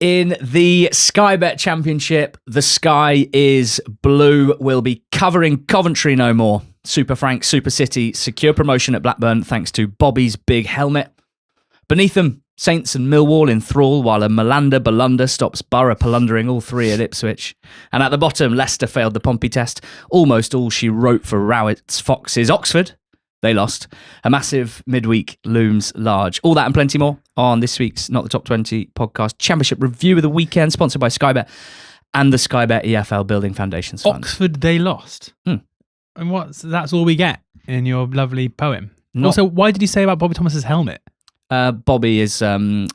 In the Sky Bet Championship, the sky is blue. We'll be covering Coventry no more. Super Frank, Super City, secure promotion at Blackburn thanks to Bobby's big helmet. Beneath them, Saints and Millwall in thrall, while a Malander Bolunder stops Borough plundering all three at Ipswich. And at the bottom, Leicester failed the Pompey test. Almost all she wrote for Rowett's Foxes. Oxford, they lost. A massive midweek looms large. All that and plenty more on this week's Not the Top 20 podcast Championship Review of the Weekend, sponsored by Sky Bet and the Sky Bet EFL Building Foundations Fund. Oxford, they lost. And that's all we get in your lovely poem. Also, why did you say about Bobby Thomas's helmet? Bobby is slang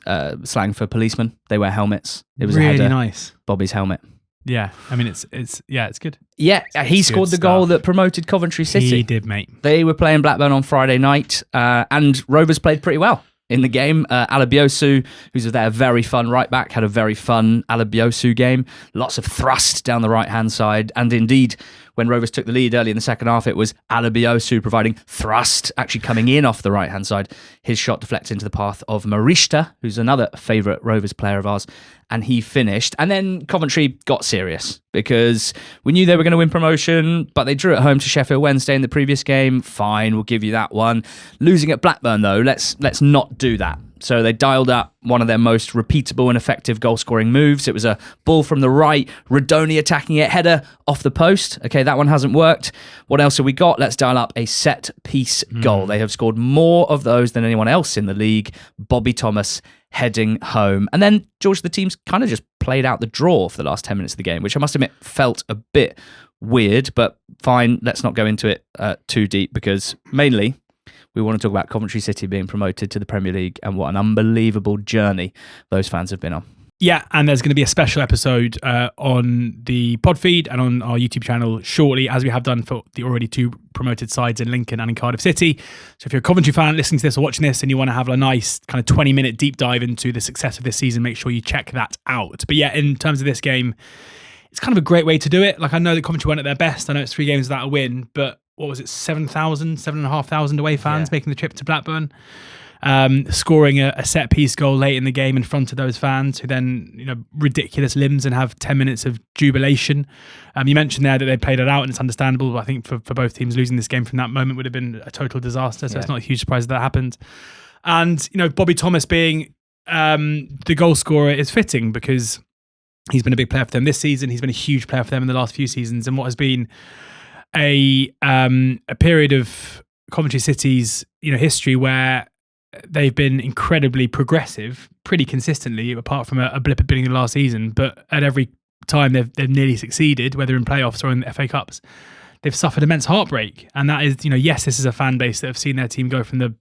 for policemen. They wear helmets. It was really a header, nice. Bobby's helmet. Yeah, I mean it's good. Yeah, he scored the goal that promoted Coventry City. He did, mate. They were playing Blackburn on Friday night, and Rovers played pretty well in the game. Alabiosu, who's their very fun right back, had a very fun Alabiosu game. Lots of thrust down the right-hand side, and indeed, when Rovers took the lead early in the second half, it was Alabiosu providing thrust, actually coming in off the right-hand side. His shot deflected into the path of Marishta, who's another favourite Rovers player of ours, and he finished. And then Coventry got serious because we knew they were going to win promotion, but they drew at home to Sheffield Wednesday in the previous game. Fine, we'll give you that one. Losing at Blackburn, though, let's not do that. So they dialed up one of their most repeatable and effective goal-scoring moves. It was a ball from the right, Radoni attacking it, header off the post. Okay, that one hasn't worked. What else have we got? Let's dial up a set-piece goal. They have scored more of those than anyone else in the league. Bobby Thomas heading home. And then, George, the team's kind of just played out the draw for the last 10 minutes of the game, which I must admit felt a bit weird, but fine, let's not go into it too deep because mainly we want to talk about Coventry City being promoted to the Premier League and what an unbelievable journey those fans have been on. Yeah, and there's going to be a special episode on the pod feed and on our YouTube channel shortly, as we have done for the already two promoted sides in Lincoln and in Cardiff City. So if you're a Coventry fan listening to this or watching this and you want to have a nice kind of 20-minute deep dive into the success of this season, make sure you check that out. But yeah, in terms of this game, it's kind of a great way to do it. Like, I know that Coventry weren't at their best. I know it's 3 games without a win, but what was it, 7,500 away fans making the trip to Blackburn, scoring a set-piece goal late in the game in front of those fans who then, ridiculous limbs and have 10 minutes of jubilation. You mentioned there that they played it out, and it's understandable. I think for both teams, losing this game from that moment would have been a total disaster, so it's not a huge surprise that happened. And, Bobby Thomas being the goal scorer is fitting because he's been a big player for them this season. He's been a huge player for them in the last few seasons, and what has been a period of Coventry City's history where they've been incredibly progressive pretty consistently, apart from a blip at the beginning of last season. But at every time they've nearly succeeded, whether in playoffs or in the FA Cups, they've suffered immense heartbreak. And that is, yes, this is a fan base that have seen their team go from the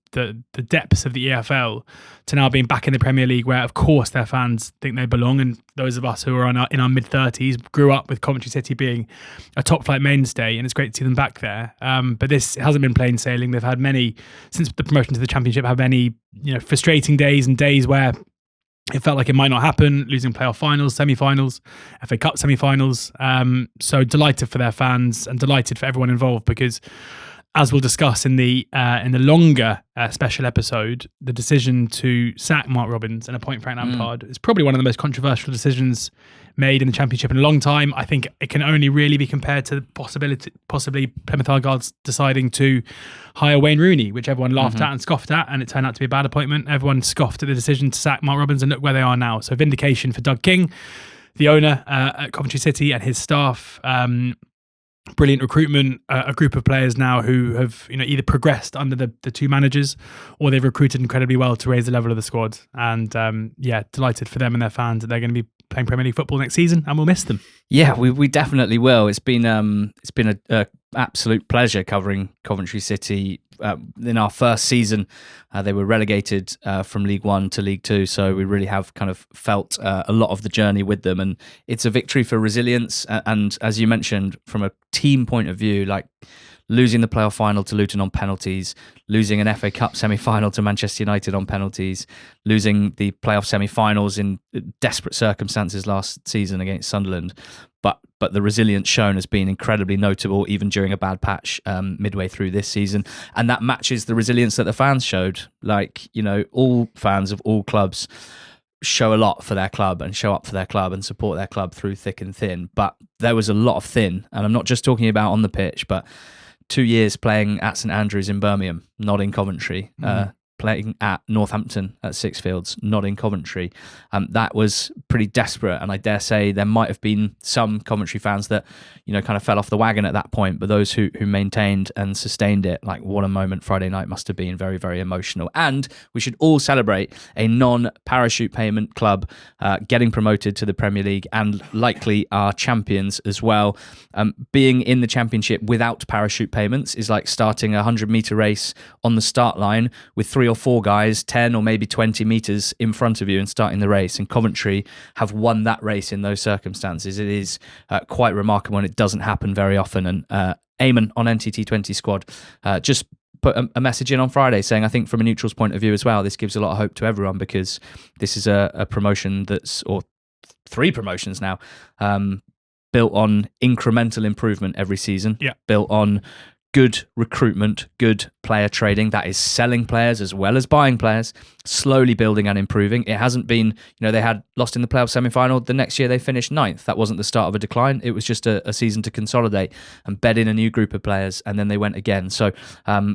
depths of the EFL to now being back in the Premier League, where of course their fans think they belong. And those of us who are in our mid-30s grew up with Coventry City being a top flight mainstay, and it's great to see them back there. But this hasn't been plain sailing. They've had many, since the promotion to the Championship, have many frustrating days and days where it felt like it might not happen, losing playoff finals, semi-finals, FA Cup semi-finals. So delighted for their fans and delighted for everyone involved because, as we'll discuss in the longer special episode, the decision to sack Mark Robins and appoint Frank Lampard is probably one of the most controversial decisions made in the Championship in a long time. I think it can only really be compared to possibly Plymouth Argyle's deciding to hire Wayne Rooney, which everyone laughed at and scoffed at, and it turned out to be a bad appointment. Everyone scoffed at the decision to sack Mark Robins, and look where they are now. So vindication for Doug King, the owner at Coventry City, and his staff. Brilliant recruitment, a group of players now who have either progressed under the two managers or they've recruited incredibly well to raise the level of the squad. And delighted for them and their fans that they're going to be playing Premier League football next season, and we'll miss them. Yeah, we definitely will. It's been a absolute pleasure covering Coventry City. In our first season, they were relegated from League One to League Two, so we really have kind of felt a lot of the journey with them, and it's a victory for resilience. And as you mentioned, from a team point of view, like losing the playoff final to Luton on penalties, losing an FA Cup semi-final to Manchester United on penalties, losing the playoff semi-finals in desperate circumstances last season against Sunderland. But the resilience shown has been incredibly notable, even during a bad patch midway through this season. And that matches the resilience that the fans showed. Like, all fans of all clubs show a lot for their club and show up for their club and support their club through thick and thin. But there was a lot of thin, and I'm not just talking about on the pitch, but 2 years playing at St Andrews in Birmingham, not in Coventry, playing at Northampton at Sixfields, not in Coventry. That was pretty desperate, and I dare say there might have been some Coventry fans that, kind of fell off the wagon at that point, but those who maintained and sustained it, like, what a moment Friday night must have been. Very, very emotional. And we should all celebrate a non-parachute payment club getting promoted to the Premier League, and likely are champions as well. Being in the Championship without parachute payments is like starting a 100-metre race on the start line with 3 or 4 guys 10 or maybe 20 metres in front of you and starting the race. And Coventry have won that race in those circumstances. It is quite remarkable, and it doesn't happen very often. And Eamon on NTT20 squad just put a message in on Friday saying, I think from a neutral's point of view as well, this gives a lot of hope to everyone, because this is a promotion or 3 promotions now, built on incremental improvement every season, built on good recruitment, good player trading. That is selling players as well as buying players, slowly building and improving. It hasn't been, they had lost in the playoff semi-final. The next year they finished 9th. That wasn't the start of a decline. It was just a season to consolidate and bed in a new group of players, and then they went again. So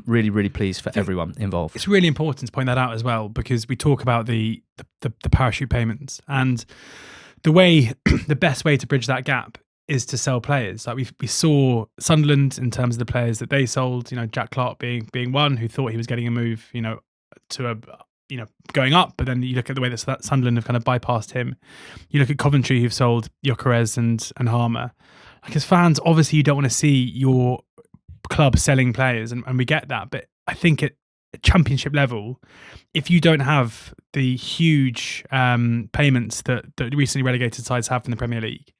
really, really pleased for everyone involved. It's really important to point that out as well, because we talk about the parachute payments, and the best way to bridge that gap is to sell players. Like we saw Sunderland in terms of the players that they sold, Jack Clark being one who thought he was getting a move, to going up, but then you look at the way that Sunderland have kind of bypassed him. You look at Coventry, who've sold Gyökeres and Harmer. Like, as fans, obviously you don't want to see your club selling players, and we get that, but I think at Championship level, if you don't have the huge payments that recently relegated sides have from the Premier League,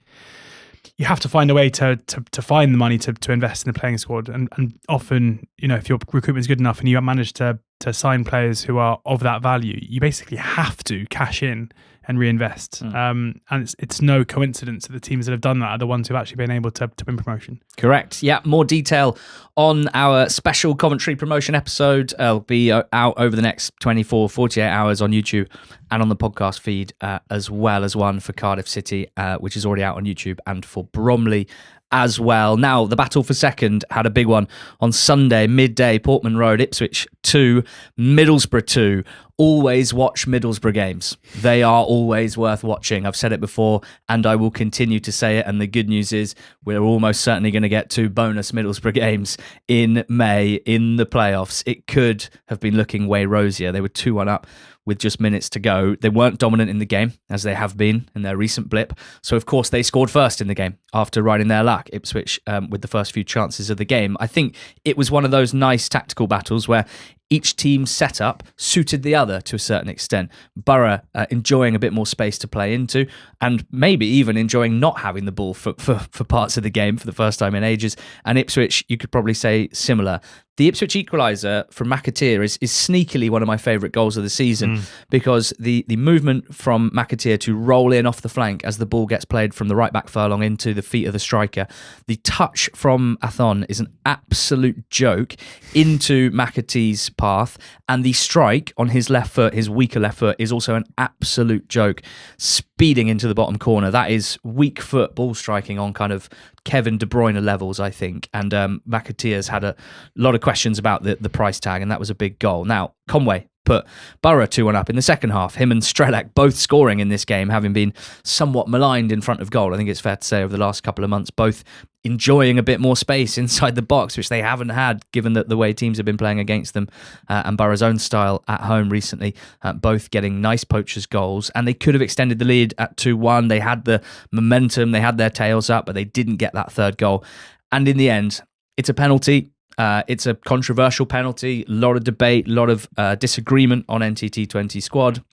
you have to find a way to find the money to invest in the playing squad. And often, if your recruitment is good enough and you manage to sign players who are of that value, you basically have to cash in and reinvest. And it's no coincidence that the teams that have done that are the ones who've actually been able to win promotion. Correct. Yeah, more detail on our special Coventry promotion episode. It'll be out over the next 24, 48 hours on YouTube and on the podcast feed, as well as one for Cardiff City, which is already out on YouTube, and for Bromley as well. Now, the battle for second had a big one on Sunday, midday, Portman Road, Ipswich 2, Middlesbrough 2. Always watch Middlesbrough games. They are always worth watching. I've said it before, and I will continue to say it. And the good news is we're almost certainly going to get 2 bonus Middlesbrough games in May in the playoffs. It could have been looking way rosier. They were 2-1 up with just minutes to go. They weren't dominant in the game, as they have been in their recent blip. So, of course, they scored first in the game after riding their luck, Ipswich, with the first few chances of the game. I think it was one of those nice tactical battles where each team's setup suited the other to a certain extent. Borough enjoying a bit more space to play into, and maybe even enjoying not having the ball for parts of the game for the first time in ages. And Ipswich, you could probably say similar. The Ipswich equaliser from McAteer is sneakily one of my favourite goals of the season, because the movement from McAteer to roll in off the flank as the ball gets played from the right back furlong into the feet of the striker. The touch from Athon is an absolute joke into McAteer's path, and the strike on his left foot, his weaker left foot, is also an absolute joke, speeding into the bottom corner. That is weak foot ball striking on kind of Kevin De Bruyne levels, I think. And McAteer's had a lot of questions about the price tag, and that was a big goal. Now, Conway put Borough 2-1 up in the second half. Him and Strelak both scoring in this game, having been somewhat maligned in front of goal. I think it's fair to say over the last couple of months, both enjoying a bit more space inside the box, which they haven't had given the way teams have been playing against them, and Borough's own style at home recently, both getting nice poachers goals. And they could have extended the lead at 2-1. They had the momentum, they had their tails up, but they didn't get that third goal. And in the end, it's a penalty. It's a controversial penalty, a lot of debate, a lot of disagreement on NTT20 squad.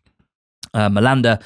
Malanda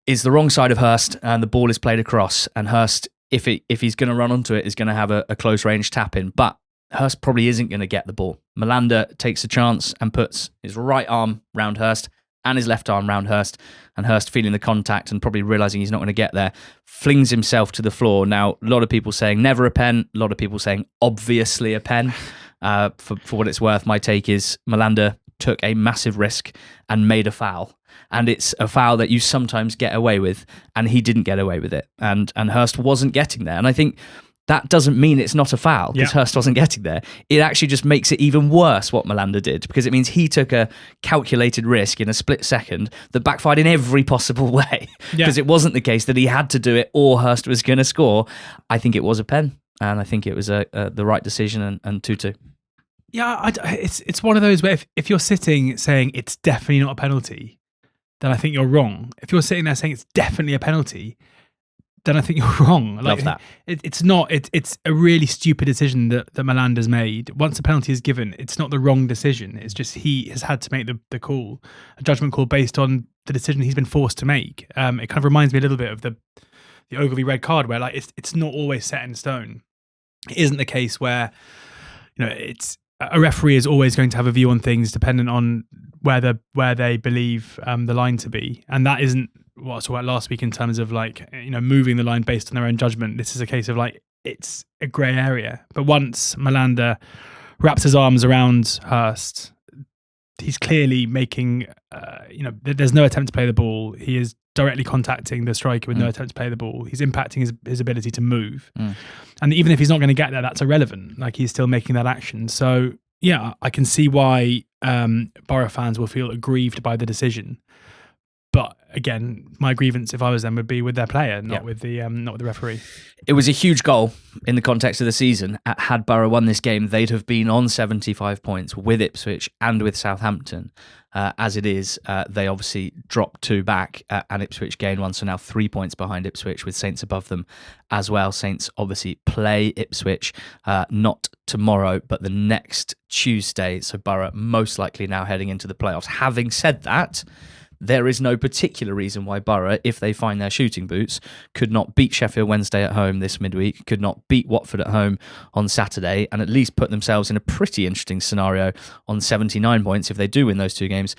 is the wrong side of Hurst, and the ball is played across, and Hurst, if he's going to run onto it, is going to have a close range tap in, but Hurst probably isn't going to get the ball. Malanda takes a chance and puts his right arm round Hurst and his left arm round Hurst, and Hurst, feeling the contact and probably realising he's not going to get there, flings himself to the floor. Now, a lot of people saying never a pen, a lot of people saying obviously a pen. For what it's worth, my take is Malanda took a massive risk and made a foul. and it's a foul that you sometimes get away with, and he didn't get away with it, and Hurst wasn't getting there. And I think that doesn't mean it's not a foul because Hurst wasn't getting there. It actually just makes it even worse what Malanda did, because it means he took a calculated risk in a split second that backfired in every possible way, because it wasn't the case that he had to do it or Hurst was going to score. I think it was a pen, and I think it was the right decision, and 2-2. Yeah, it's one of those where if you're sitting saying it's definitely not a penalty, then I think you're wrong. If you're sitting there saying it's definitely a penalty, then I think you're wrong. Love that. It's not. It's a really stupid decision that Malanda's made. Once a penalty is given, it's not the wrong decision. It's just he has had to make the call, a judgment call based on the decision he's been forced to make. It kind of reminds me a little bit of the Ogilvy red card, where like it's not always set in stone. It isn't the case where it's a referee is always going to have a view on things dependent on where they believe the line to be, and that isn't what I talked about last week in terms of like moving the line based on their own judgment. This is a case of like it's a grey area. But once Malanda wraps his arms around Hurst, he's clearly making there's no attempt to play the ball. He is directly contacting the striker with no attempt to play the ball. He's impacting his ability to move. And even if he's not going to get there, that's irrelevant. Like, he's still making that action. So yeah, I can see why Borough fans will feel aggrieved by the decision. But again, my grievance, if I was them, would be with their player, not with the referee. It was a huge goal in the context of the season. Had Borough won this game, they'd have been on 75 points with Ipswich and with Southampton. As it is, they obviously dropped 2 back, and Ipswich gained 1, so now 3 points behind Ipswich with Saints above them as well. Saints obviously play Ipswich not tomorrow, but the next Tuesday. So Borough most likely now heading into the playoffs. Having said that, there is no particular reason why Borough, if they find their shooting boots, could not beat Sheffield Wednesday at home this midweek, could not beat Watford at home on Saturday, and at least put themselves in a pretty interesting scenario on 79 points if they do win those 2 games,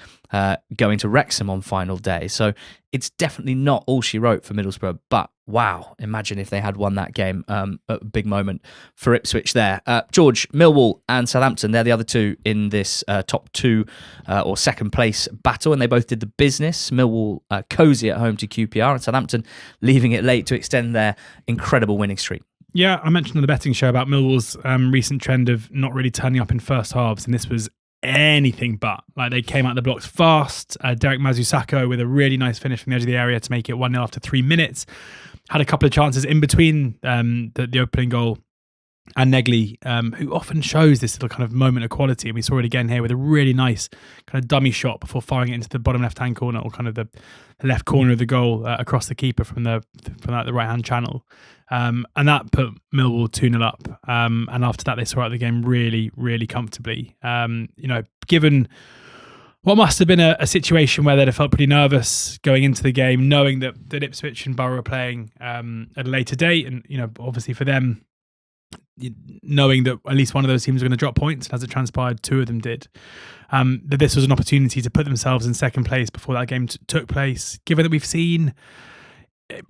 going to Wrexham on final day. So it's definitely not all she wrote for Middlesbrough, but wow, imagine if they had won that game. A big moment for Ipswich there. George, Millwall and Southampton, they're the other 2 in this top 2 or second place battle, and they both did the business. Millwall cosy at home to QPR, and Southampton leaving it late to extend their incredible winning streak. Yeah, I mentioned on the betting show about Millwall's recent trend of not really turning up in first halves, and this was anything but. Like, they came out the blocks fast. Derek Mazusako with a really nice finish from the edge of the area to make it 1-0 after 3 minutes. Had a couple of chances in between the opening goal and Negley, who often shows this little kind of moment of quality. And we saw it again here with a really nice kind of dummy shot before firing it into the bottom left-hand corner, or kind of the left corner of the goal across the keeper from the right-hand channel. And that put Millwall 2-0 up. And after that, they saw out the game really, really comfortably. Given what must have been a situation where they'd have felt pretty nervous going into the game, knowing that Ipswich and Borough are playing at a later date, and obviously for them, knowing that at least one of those teams were going to drop points, and as it transpired, 2 of them did, that this was an opportunity to put themselves in second place before that game took place. Given that we've seen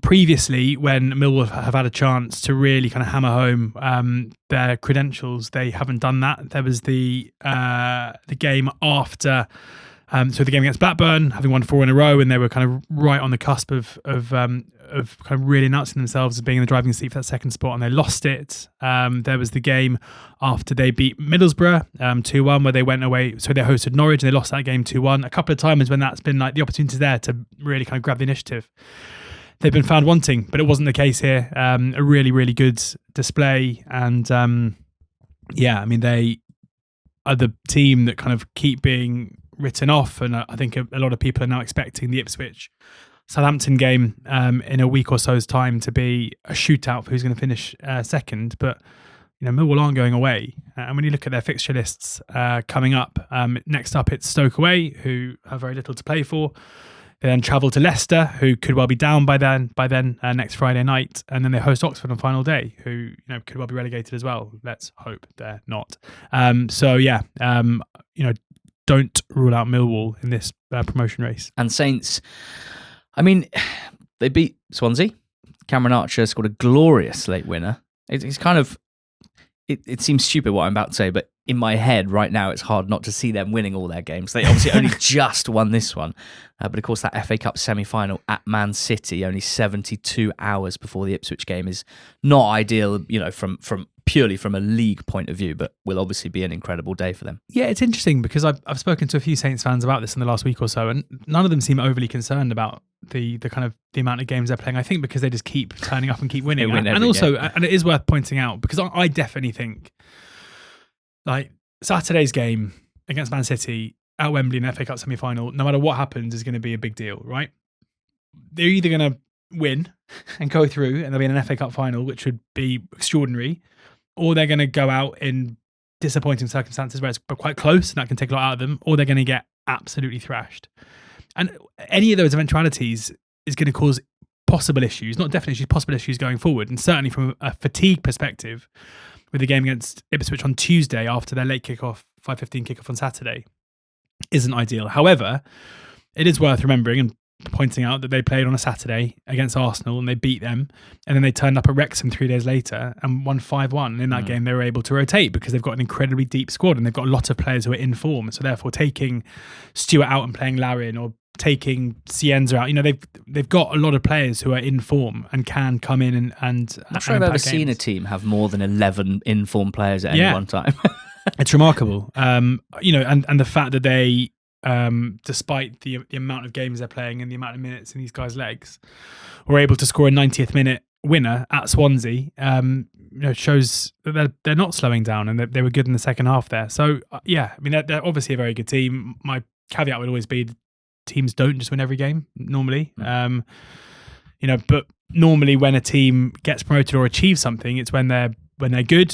previously, when Millwall have had a chance to really kind of hammer home their credentials, they haven't done that. There was the game after, so the game against Blackburn, having won 4 in a row, and they were kind of right on the cusp of kind of really announcing themselves as being in the driving seat for that second spot, and they lost it. There was the game after they beat Middlesbrough 2-1, where they went away, so they hosted Norwich and they lost that game 2-1. A couple of times when that's been like the opportunity there to really kind of grab the initiative, they've been found wanting, but it wasn't the case here. A really, really good display. And they are the team that kind of keep being written off. And I think a lot of people are now expecting the Ipswich Southampton game in a week or so's time to be a shootout for who's going to finish second. But Millwall aren't going away. And when you look at their fixture lists coming up, next up it's Stoke away, who have very little to play for. They then travel to Leicester, who could well be down by then next Friday night, and then they host Oxford on final day, who could well be relegated as well. Let's hope they're not. Don't rule out Millwall in this promotion race. And Saints, I mean, they beat Swansea. Cameron Archer scored a glorious late winner. It's kind of, it seems stupid what I'm about to say, but in my head right now, it's hard not to see them winning all their games. They obviously only just won this one. But of course, that FA Cup semi-final at Man City, only 72 hours before the Ipswich game, is not ideal, from purely from a league point of view, but will obviously be an incredible day for them. Yeah, it's interesting because I've spoken to a few Saints fans about this in the last week or so, and none of them seem overly concerned about the kind of the amount of games they're playing. I think because they just keep turning up and keep winning. And also, and it is worth pointing out, because I definitely think like Saturday's game against Man City at Wembley in the FA Cup semi-final, no matter what happens, is going to be a big deal, right? They're either going to win and go through and they'll be in an FA Cup final, which would be extraordinary, or they're going to go out in disappointing circumstances where it's quite close and that can take a lot out of them, or they're going to get absolutely thrashed. And any of those eventualities is going to cause possible issues, not definite issues, possible issues going forward. And certainly from a fatigue perspective, with the game against Ipswich on Tuesday after their late kickoff, 5:15 kickoff on Saturday, isn't ideal. However, it is worth remembering and pointing out that they played on a Saturday against Arsenal and they beat them, and then they turned up at Wrexham 3 days later and won 5-1. And in that game, they were able to rotate because they've got an incredibly deep squad and they've got a lot of players who are in form. So therefore, taking Stewart out and playing Larin, or taking Cienza out, they've got a lot of players who are in form and can come in and I'm not sure I've ever seen a team have more than 11 in-form players at any one time. It's remarkable. And the fact that they, despite the amount of games they're playing and the amount of minutes in these guys' legs, were able to score a 90th minute winner at Swansea, shows that they're not slowing down, and they were good in the second half there. So, they're obviously a very good team. My caveat would always be teams don't just win every game normally. But normally when a team gets promoted or achieves something, it's when they're good.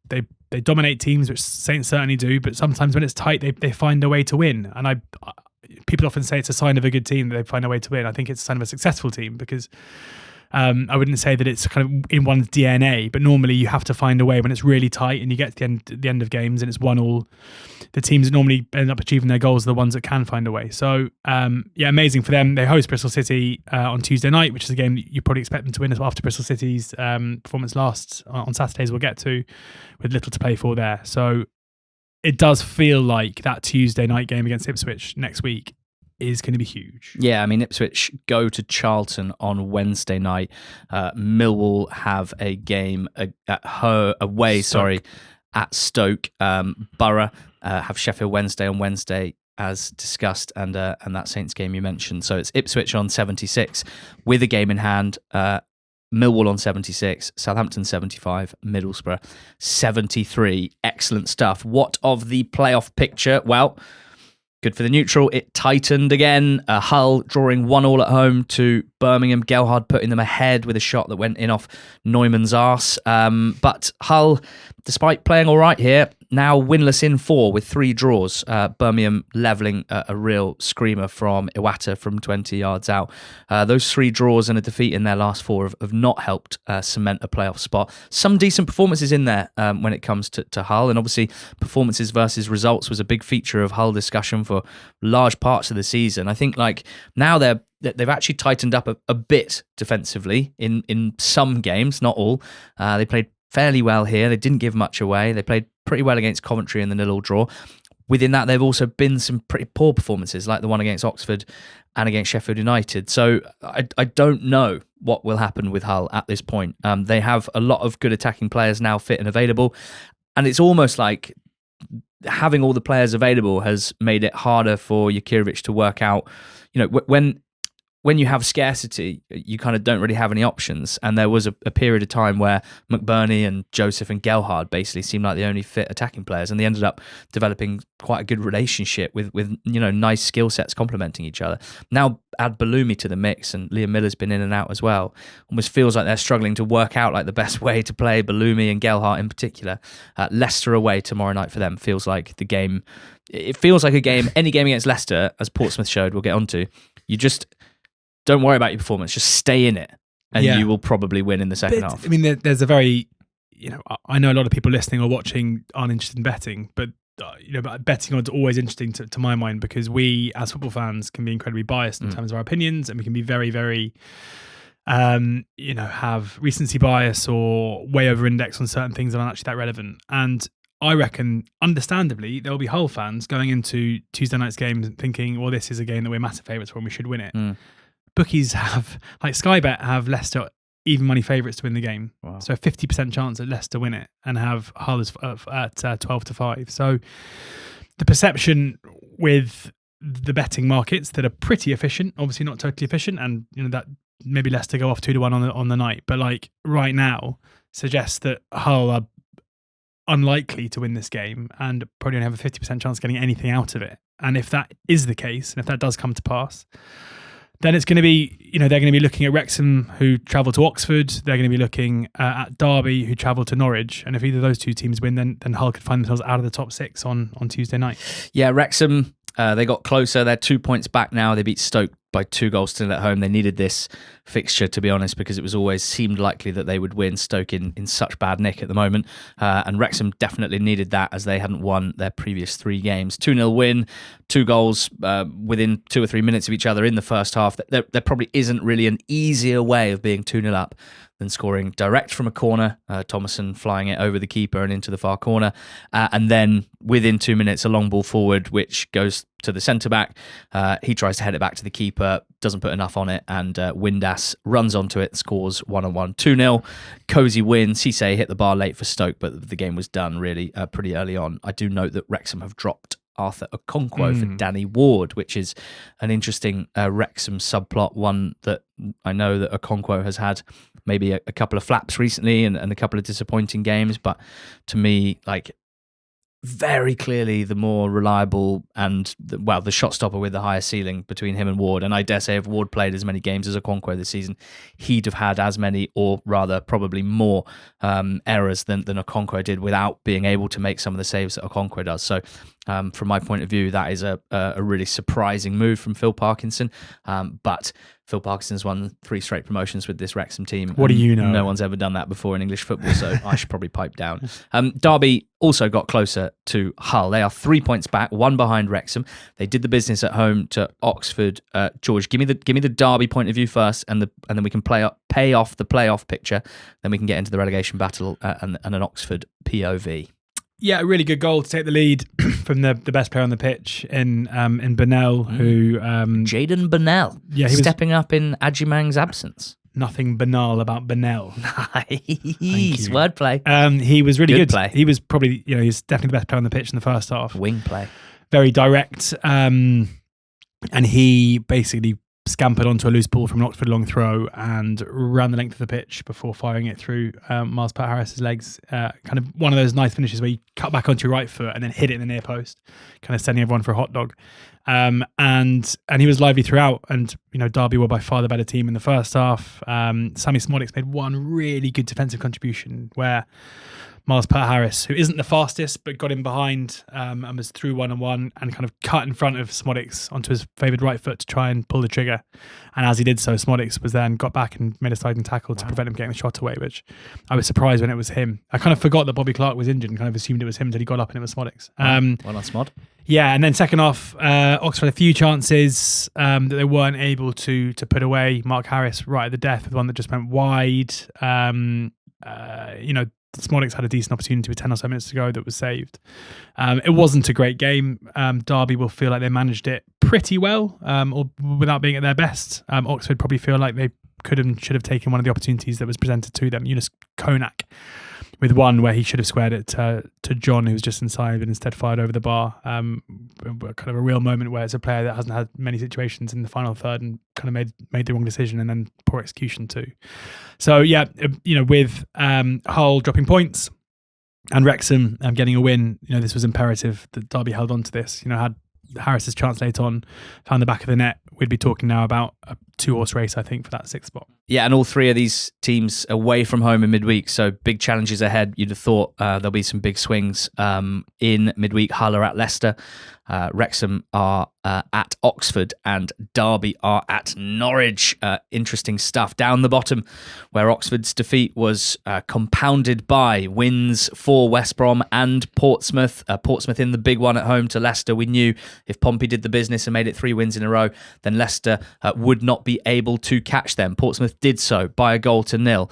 They dominate teams, which Saints certainly do, but sometimes when it's tight, they find a way to win. And people often say it's a sign of a good team that they find a way to win. I think it's a sign of a successful team, because I wouldn't say that it's kind of in one's DNA, but normally you have to find a way when it's really tight and you get to the end of games and it's 1-1. The teams that normally end up achieving their goals are the ones that can find a way. So, amazing for them. They host Bristol City on Tuesday night, which is a game that you probably expect them to win after Bristol City's performance last on Saturdays we'll get to, with little to play for there. So it does feel like that Tuesday night game against Ipswich next week is going to be huge. Yeah, I mean, Ipswich go to Charlton on Wednesday night. Millwall have a game away at Stoke. Borough have Sheffield Wednesday on Wednesday, as discussed, and that Saints game you mentioned. So it's Ipswich on 76 with a game in hand. Millwall on 76, Southampton 75, Middlesbrough 73. Excellent stuff. What of the playoff picture? Well, good for the neutral. It tightened again. Hull drawing 1-1 at home to Birmingham. Gelhardt putting them ahead with a shot that went in off Neumann's arse. But Hull, despite playing all right here, now winless in 4 with 3 draws. Birmingham levelling a real screamer from Iwata from 20 yards out. Those 3 draws and a defeat in their last 4 have not helped cement a playoff spot. Some decent performances in there when it comes to Hull, and obviously performances versus results was a big feature of Hull discussion for large parts of the season. I think now they've actually tightened up a bit defensively in some games, not all. They played fairly well here. They didn't give much away. They played pretty well against Coventry in the 0-0 draw. Within that, they've also been some pretty poor performances, like the one against Oxford and against Sheffield United. So I don't know what will happen with Hull at this point. They have a lot of good attacking players now fit and available, and it's almost like having all the players available has made it harder for Jakirovic to work out. When you have scarcity, you kind of don't really have any options. And there was a period of time where McBurney and Joseph and Gelhardt basically seemed like the only fit attacking players, and they ended up developing quite a good relationship with nice skill sets complementing each other. Now add Balumi to the mix, and Liam Miller's been in and out as well. Almost feels like they're struggling to work out the best way to play Balumi and Gelhardt in particular. Leicester away tomorrow night for them feels like the game. It feels like a game. Any game against Leicester, as Portsmouth showed, we'll get onto. You just don't worry about your performance. Just stay in it, and you will probably win in the second half. I mean, there's a very, I know a lot of people listening or watching aren't interested in betting, but betting odds are always interesting to my mind, because we as football fans can be incredibly biased in terms of our opinions, and we can be very, very have recency bias or way over index on certain things that aren't actually that relevant. And I reckon, understandably, there'll be Hull fans going into Tuesday night's games thinking, well, this is a game that we're massive favourites for and we should win it. Bookies have, like Sky Bet, have Leicester even money favourites to win the game. Wow. So a 50% chance that Leicester win it, and have Hull at 12-5. So the perception with the betting markets that are pretty efficient, obviously not totally efficient, and that maybe Leicester go off 2-1 on the night, but like right now suggests that Hull are unlikely to win this game and probably only have a 50% chance of getting anything out of it. And if that is the case, and if that does come to pass, then it's going to be, they're going to be looking at Wrexham, who travel to Oxford. They're going to be looking at Derby, who travel to Norwich. And if either of those two teams win, then Hull could find themselves out of the top 6 on Tuesday night. Yeah, Wrexham, they got closer. They're 2 points back now. They beat Stoke by 2 goals to 0 at home. They needed this fixture, to be honest, because it was always seemed likely that they would win. Stoke in such bad nick at the moment. And Wrexham definitely needed that, as they hadn't won their previous 3 games. 2-0 win, 2 goals within 2 or 3 minutes of each other in the first half. There probably isn't really an easier way of being 2-0 up than scoring direct from a corner, Thomason flying it over the keeper and into the far corner, and then within 2 minutes a long ball forward which goes to the centre-back. He tries to head it back to the keeper, doesn't put enough on it, and Windass runs onto it, scores 1-1. 2-0, cosy win. Cisse hit the bar late for Stoke, but the game was done really pretty early on. I do note that Wrexham have dropped Arthur Okonkwo for Danny Ward, which is an interesting Wrexham subplot, one that I know that Okonkwo has had maybe a couple of flaps recently and a couple of disappointing games, but to me, like, very clearly the more reliable and the shot stopper with the higher ceiling between him and Ward. And I dare say if Ward played as many games as Okonkwo this season, he'd have had as many, or rather probably more errors than Okonkwo did, without being able to make some of the saves that Okonkwo does. So from my point of view, that is a really surprising move from Phil Parkinson. But Phil Parkinson's won 3 straight promotions with this Wrexham team. What do you know? No one's ever done that before in English football, so I should probably pipe down. Derby also got closer to Hull. They are 3 points back, 1 behind Wrexham. They did the business at home to Oxford. George, give me the Derby point of view first, and then we can pay off the playoff picture. Then we can get into the relegation battle and an Oxford POV. Yeah, a really good goal to take the lead from the best player on the pitch in Burnell, who Jayden Burnell, he was stepping up in Adjumang's absence. Nothing banal about Burnell. Nice wordplay. He was really good. Play. He was probably, he's definitely the best player on the pitch in the first half. Wing play, very direct, and he basically scampered onto a loose ball from an Oxford long throw and ran the length of the pitch before firing it through Miles Pat-Harris's legs. Kind of one of those nice finishes where you cut back onto your right foot and then hit it in the near post, kind of sending everyone for a hot dog. And he was lively throughout. And Derby were by far the better team in the first half. Sammy Smodics made one really good defensive contribution where Miles Pat-Harris, who isn't the fastest, but got in behind and was through 1-on-1 and kind of cut in front of Smodics onto his favoured right foot to try and pull the trigger. And as he did so, Smodics was then got back and made a sliding tackle to prevent him getting the shot away, which I was surprised when it was him. I kind of forgot that Bobby Clark was injured and kind of assumed it was him until he got up and it was Smodics. Well done, Smod. Yeah, and then second half, Oxford had a few chances that they weren't able to put away. Mark Harris right at the death with one that just went wide. Smodics had a decent opportunity with 10 or so minutes to go that was saved. It wasn't a great game. Derby will feel like they managed it pretty well, or without being at their best. Oxford probably feel like they could and should have taken one of the opportunities that was presented to them. Yunus Konak with one where he should have squared it to John, who was just inside, but instead fired over the bar. Kind of a real moment where it's a player that hasn't had many situations in the final third and kind of made the wrong decision, and then poor execution too. So yeah, with Hull dropping points and Wrexham getting a win, this was imperative that Derby held on to this. Had Harris's chance late on, found the back of the net, we'd be talking now about a 2-horse race, I think, for that 6th spot. Yeah, and all 3 of these teams away from home in midweek, so big challenges ahead. You'd have thought there'll be some big swings in midweek. Hull are at Leicester, Wrexham are at Oxford, and Derby are at Norwich. Interesting stuff. Down the bottom, where Oxford's defeat was compounded by wins for West Brom and Portsmouth. Portsmouth in the big one at home to Leicester. We knew if Pompey did the business and made it 3 wins in a row, then Leicester would not be able to catch them. Portsmouth did so by a 1-0.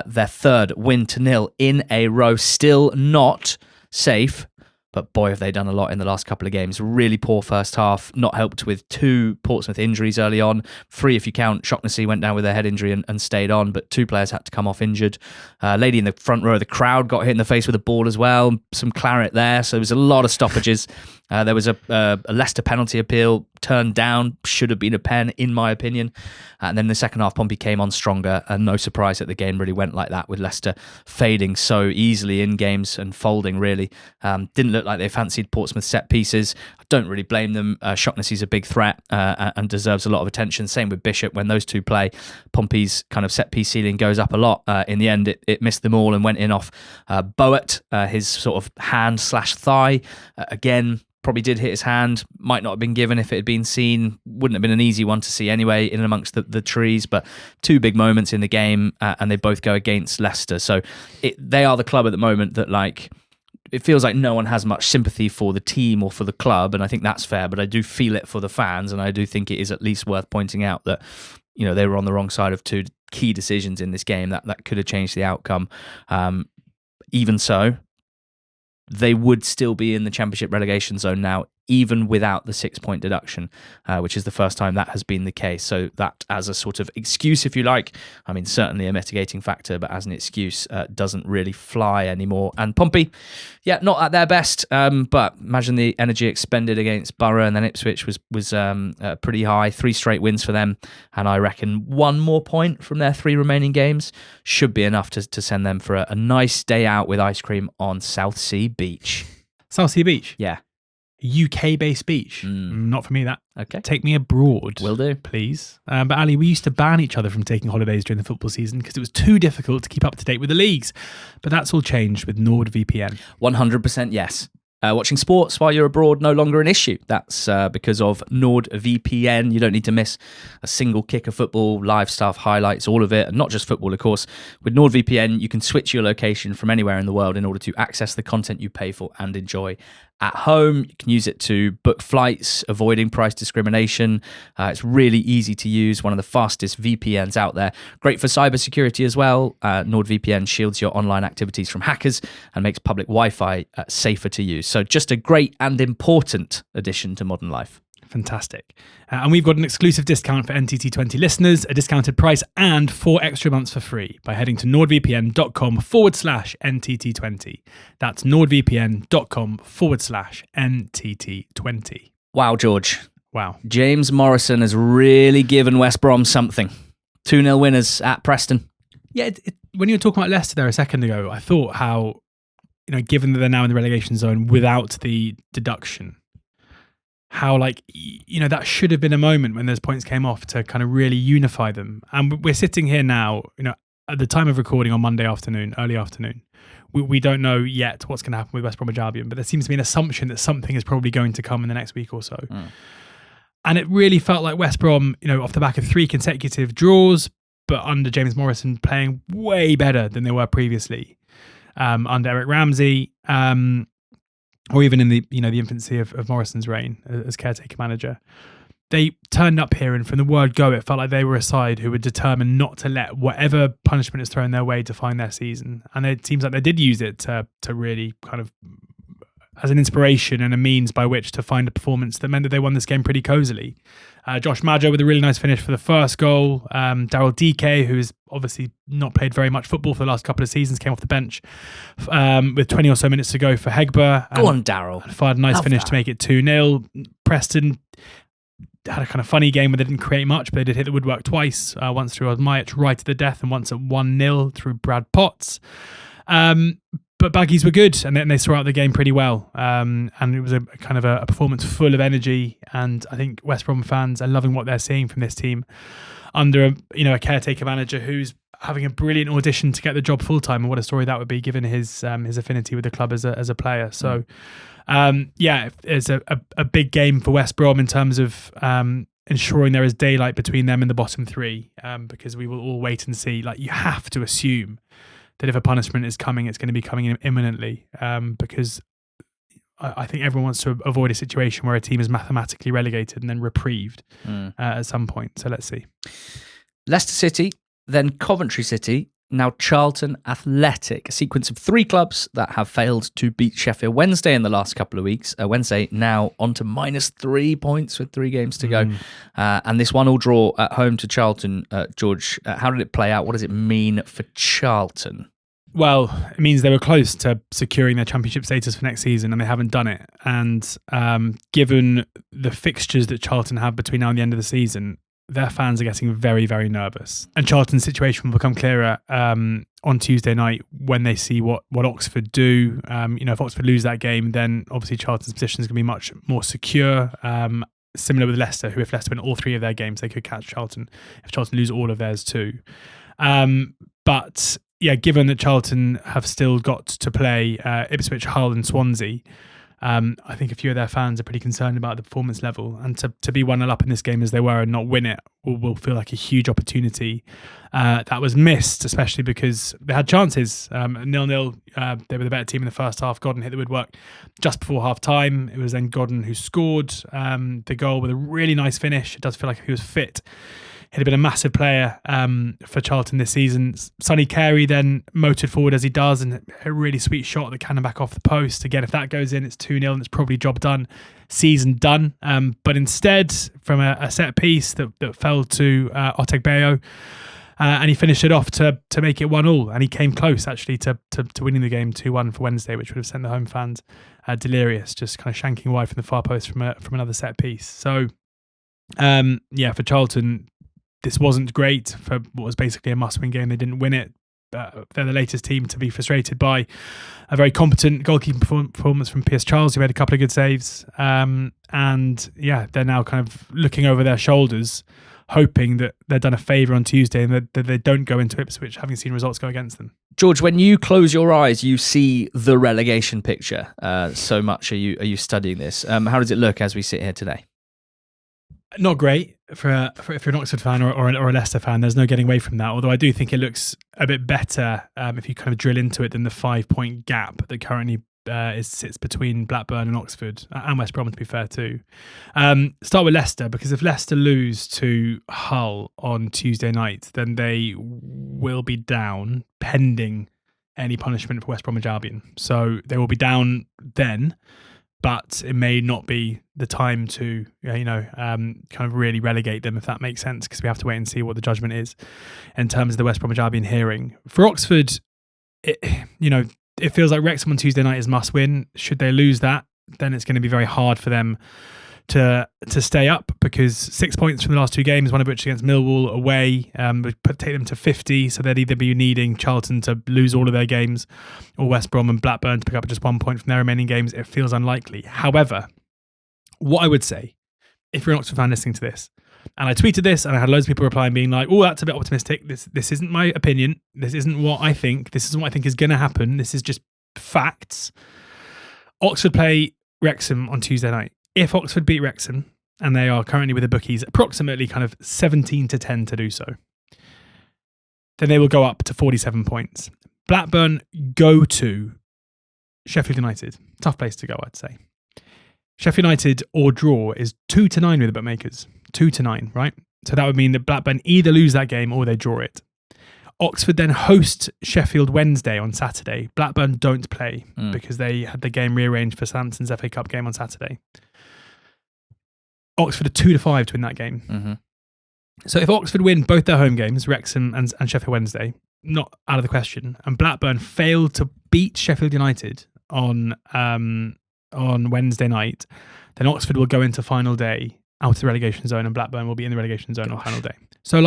Their third win to nil in a row. Still not safe. But boy, have they done a lot in the last couple of games. Really poor first half, not helped with 2 Portsmouth injuries early on. 3 if you count. Shaughnessy went down with a head injury and stayed on, but 2 players had to come off injured. Lady in the front row of the crowd got hit in the face with a ball as well. Some claret there, so there was a lot of stoppages. There was a Leicester penalty appeal turned down, should have been a pen in my opinion. And then the second half, Pompey came on stronger, and no surprise that the game really went like that, with Leicester fading so easily in games and folding really. Didn't look like they fancied Portsmouth set pieces. I don't really blame them. Shaughnessy's a big threat and deserves a lot of attention. Same with Bishop. When those two play, Pompey's kind of set piece ceiling goes up a lot. In the end, it missed them all and went in off Boat, his sort of hand/thigh. Again, probably did hit his hand, might not have been given if it had been seen, wouldn't have been an easy one to see anyway in amongst the trees, but 2 big moments in the game and they both go against Leicester. So they are the club at the moment that, like, it feels like no one has much sympathy for the team or for the club, and I think that's fair, but I do feel it for the fans, and I do think it is at least worth pointing out that, you know, they were on the wrong side of 2 key decisions in this game that could have changed the outcome. Even so, they would still be in the Championship relegation zone now, even without the 6-point deduction, which is the first time that has been the case. So that, as a sort of excuse, if you like, I mean, certainly a mitigating factor, but as an excuse, doesn't really fly anymore. And Pompey, yeah, not at their best, but imagine the energy expended against Borough, and then Ipswich was pretty high. 3 straight wins for them, and I reckon 1 more point from their 3 remaining games should be enough to send them for a nice day out with ice cream on Southsea Beach. Southsea Beach? Yeah. UK-based beach. Not for me, that. Okay. Take me abroad. Will do. Please. But Ali, we used to ban each other from taking holidays during the football season because it was too difficult to keep up to date with the leagues. But that's all changed with NordVPN. 100% yes. Watching sports while you're abroad, no longer an issue. That's because of NordVPN. You don't need to miss a single kick of football, live stuff, highlights, all of it, and not just football, of course. With NordVPN, you can switch your location from anywhere in the world in order to access the content you pay for and enjoy at home. You can use it to book flights, avoiding price discrimination. It's really easy to use, one of the fastest VPNs out there. Great for cybersecurity as well. NordVPN shields your online activities from hackers and makes public Wi-Fi safer to use. So just a great and important addition to modern life. Fantastic. And we've got an exclusive discount for NTT20 listeners, a discounted price and 4 extra months for free by heading to nordvpn.com/NTT20. That's nordvpn.com/NTT20. Wow, George. Wow. James Morrison has really given West Brom something. 2-0 winners at Preston. Yeah, when you were talking about Leicester there a second ago, I thought how, you know, given that they're now in the relegation zone without the deduction, how, like, you know, that should have been a moment when those points came off to kind of really unify them. And we're sitting here now, you know, at the time of recording on Monday afternoon, early afternoon. We don't know yet what's going to happen with West Bromwich Albion, but there seems to be an assumption that something is probably going to come in the next week or so. And it really felt like West Brom, you know, off the back of 3 consecutive draws, but under James Morrison playing way better than they were previously, under Eric Ramsey, or even in the, you know, the infancy of Morrison's reign as caretaker manager. They turned up here, and from the word go, it felt like they were a side who were determined not to let whatever punishment is thrown their way define their season. And it seems like they did use it to really kind of as an inspiration and a means by which to find a performance that meant that they won this game pretty cosily. Josh Maggio with a really nice finish for the first goal. Daryl DK, who's obviously not played very much football for the last couple of seasons, came off the bench with 20 or so minutes to go for Hegber. Go on, Daryl. Fired a nice finish to make it 2-0. Preston had a kind of funny game where they didn't create much, but they did hit the woodwork twice. Once through Osmajic right to the death, and once at 1-0 through Brad Potts. But Baggies were good, and they saw out the game pretty well. And it was a kind of a performance full of energy. And I think West Brom fans are loving what they're seeing from this team under a caretaker manager who's having a brilliant audition to get the job full time. And what a story that would be, given his affinity with the club as a player. So, it's a big game for West Brom in terms of ensuring there is daylight between them and the bottom 3, because we will all wait and see. Like, you have to assume that if a punishment is coming, it's going to be coming in imminently, because I think everyone wants to avoid a situation where a team is mathematically relegated and then reprieved at some point. So let's see. Leicester City, then Coventry City, now Charlton Athletic. A sequence of 3 clubs that have failed to beat Sheffield Wednesday in the last couple of weeks. Wednesday now on to -3 points with 3 games to go. And this 1-1 draw at home to Charlton, George, how did it play out? What does it mean for Charlton? Well, it means they were close to securing their championship status for next season, and they haven't done it. And given the fixtures that Charlton have between now and the end of the season, their fans are getting very, very nervous. And Charlton's situation will become clearer on Tuesday night when they see what Oxford do. If Oxford lose that game, then obviously Charlton's position is going to be much more secure. Similar with Leicester, who if Leicester win all 3 of their games, they could catch Charlton if Charlton lose all of theirs too. But yeah, given that Charlton have still got to play Ipswich, Hull and Swansea, I think a few of their fans are pretty concerned about the performance level. And to be 1-0 up in this game as they were and not win it will feel like a huge opportunity that was missed, especially because they had chances. 0-0, they were the better team in the first half. Godden hit the woodwork just before half-time. It was then Godden who scored the goal with a really nice finish. It does feel like if he was fit, he'd have been a massive player for Charlton this season. Sonny Carey then motored forward as he does, and a really sweet shot that cannon back off the post. Again, if that goes in, it's 2-0 and it's probably job done, season done. But instead, from a set piece that fell to Otegbeyo, and he finished it off to make it 1-1. And he came close, actually, to winning the game 2-1 for Wednesday, which would have sent the home fans delirious, just kind of shanking wide from the far post from another set piece. So, for Charlton, this wasn't great for what was basically a must-win game. They didn't win it. They're the latest team to be frustrated by a very competent goalkeeping performance from Piers Charles, who made a couple of good saves. They're now kind of looking over their shoulders, hoping that they're done a favour on Tuesday and that they don't go into Ipswich, having seen results go against them. George, when you close your eyes, you see the relegation picture. So much are you studying this? How does it look as we sit here today? Not great for if you're an Oxford fan or a Leicester fan. There's no getting away from that. Although I do think it looks a bit better if you kind of drill into it than the 5-point gap that currently sits between Blackburn and Oxford and West Brom, to be fair too. Start with Leicester, because if Leicester lose to Hull on Tuesday night, then they will be down pending any punishment for West Bromwich Albion. So they will be down then. But it may not be the time to, kind of really relegate them, if that makes sense, because we have to wait and see what the judgment is in terms of the West Bromwich Albion hearing. For Oxford, it feels like Wrexham on Tuesday night is must win. Should they lose that, then it's going to be very hard for them to stay up, because 6 points from the last 2 games, one of which against Millwall away, would take them to 50. So they'd either be needing Charlton to lose all of their games or West Brom and Blackburn to pick up just 1 point from their remaining games. It feels unlikely. However, what I would say, if you're an Oxford fan listening to this, and I tweeted this and I had loads of people replying being like, oh, that's a bit optimistic. This isn't my opinion. This isn't what I think. This isn't what I think is going to happen. This is just facts. Oxford play Wrexham on Tuesday night. If Oxford beat Wrexham, and they are currently with the bookies approximately kind of 17-10 to do so, then they will go up to 47 points. Blackburn go to Sheffield United. Tough place to go, I'd say. Sheffield United or draw is 2-9 with the bookmakers. 2-9, right? So that would mean that Blackburn either lose that game or they draw it. Oxford then host Sheffield Wednesday on Saturday. Blackburn don't play because they had the game rearranged for Southampton's FA Cup game on Saturday. Oxford are 2-5 to win that game. Mm-hmm. So if Oxford win both their home games, Wrexham and Sheffield Wednesday, not out of the question, and Blackburn fail to beat Sheffield United on Wednesday night, then Oxford will go into final day out of the relegation zone, and Blackburn will be in the relegation zone on final day. So,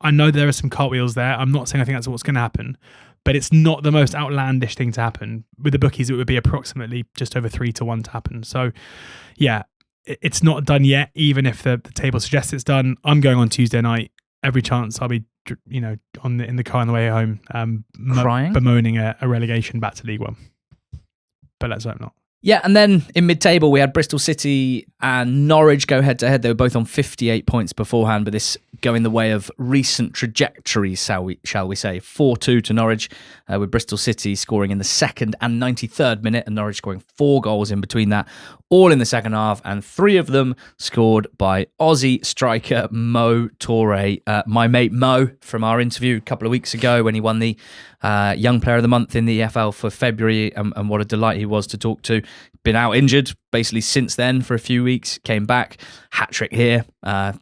I know there are some cartwheels there. I'm not saying I think that's what's going to happen, but it's not the most outlandish thing to happen. With the bookies, it would be approximately just over 3-1 to happen. So, it's not done yet, even if the table suggests it's done. I'm going on Tuesday night. Every chance I'll be, in the car on the way home, crying, bemoaning a relegation back to League One. But let's hope not. Yeah, and then in mid-table, we had Bristol City and Norwich go head-to-head. They were both on 58 points beforehand, but this going the way of recent trajectories, shall we say. 4-2 to Norwich, with Bristol City scoring in the 2nd and 93rd minute, and Norwich scoring 4 goals in between that, all in the second half, and 3 of them scored by Aussie striker Mo Toure. My mate Mo, from our interview a couple of weeks ago when he won the Young Player of the Month in the EFL for February, and what a delight he was to talk to. Been out injured basically since then for a few weeks, came back, hat-trick here.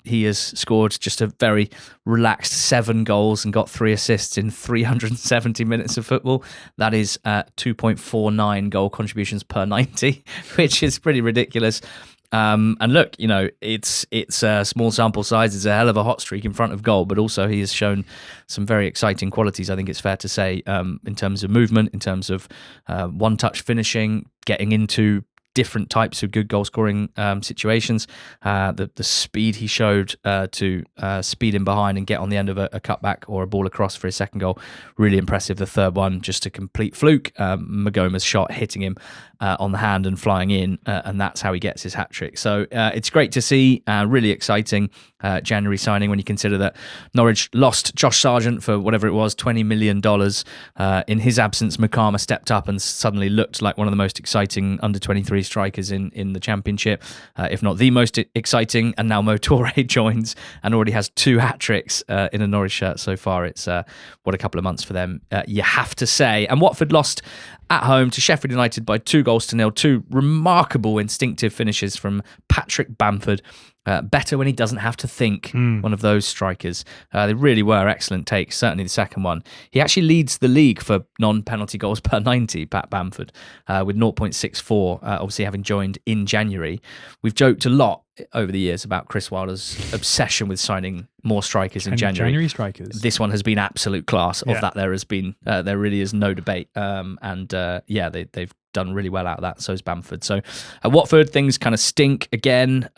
He has scored just a very relaxed 7 goals and got 3 assists in 370 minutes of football. That is 2.49 goal contributions per 90, which is pretty ridiculous. And look, it's a small sample size. It's a hell of a hot streak in front of goal, but also he has shown some very exciting qualities, I think it's fair to say, in terms of movement, in terms of one-touch finishing, getting into different types of good goal scoring situations. The speed he showed to speed in behind and get on the end of a cutback or a ball across for his second goal, really impressive. The third one, just a complete fluke. Magoma's shot hitting him on the hand and flying in, and that's how he gets his hat-trick. So it's great to see, really exciting January signing when you consider that Norwich lost Josh Sargent for whatever it was, $20 million. In his absence, Makama stepped up and suddenly looked like one of the most exciting under-23 strikers in the Championship, if not the most exciting, and now Mo Toure joins and already has 2 hat-tricks in a Norwich shirt so far. It's what a couple of months for them, you have to say. And Watford lost at home to Sheffield United by 2-0. 2 remarkable instinctive finishes from Patrick Bamford. Better when he doesn't have to think, one of those strikers. They really were excellent takes, certainly the second one. He actually leads the league for non-penalty goals per 90, Pat Bamford, with 0.64, obviously having joined in January. We've joked a lot over the years about Chris Wilder's obsession with signing more strikers in January. January strikers. This one has been absolute class. Of that, there has been, there really is no debate. They've done really well out of that. So is Bamford. So at Watford, things kind of stink again.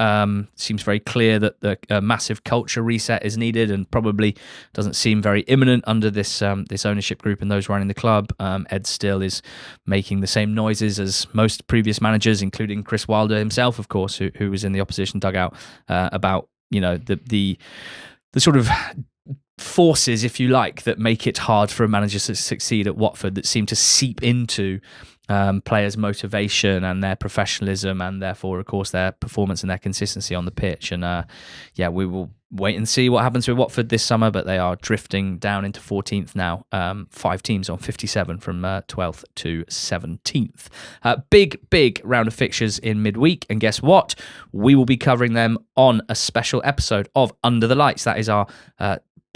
Seems very clear that the massive culture reset is needed, and probably doesn't seem very imminent under this ownership group and those running the club. Ed Still is making the same noises as most previous managers, including Chris Wilder himself, of course, who was in the opposition dugout, about the sort of forces, if you like, that make it hard for a manager to succeed at Watford, that seem to seep into players' motivation and their professionalism, and therefore, of course, their performance and their consistency on the pitch. And we will wait and see what happens with Watford this summer, but they are drifting down into 14th now. 5 teams on 57 from 12th to 17th. Big round of fixtures in midweek, and guess what? We will be covering them on a special episode of Under the Lights. That is our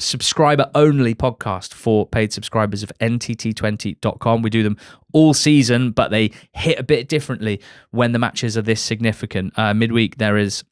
subscriber-only podcast for paid subscribers of NTT20.com. We do them all season, but they hit a bit differently when the matches are this significant. Midweek, there is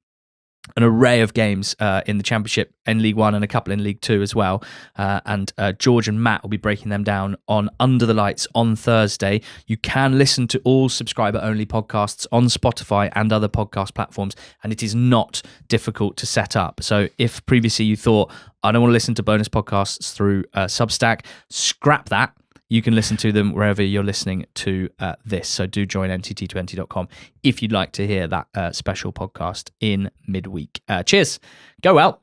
an array of games in the Championship, in League One, and a couple in League Two as well. And George and Matt will be breaking them down on Under the Lights on Thursday. You can listen to all subscriber-only podcasts on Spotify and other podcast platforms, and it is not difficult to set up. So if previously you thought, I don't want to listen to bonus podcasts through Substack, scrap that. You can listen to them wherever you're listening to this. So do join NTT20.com if you'd like to hear that special podcast in midweek. Cheers. Go well.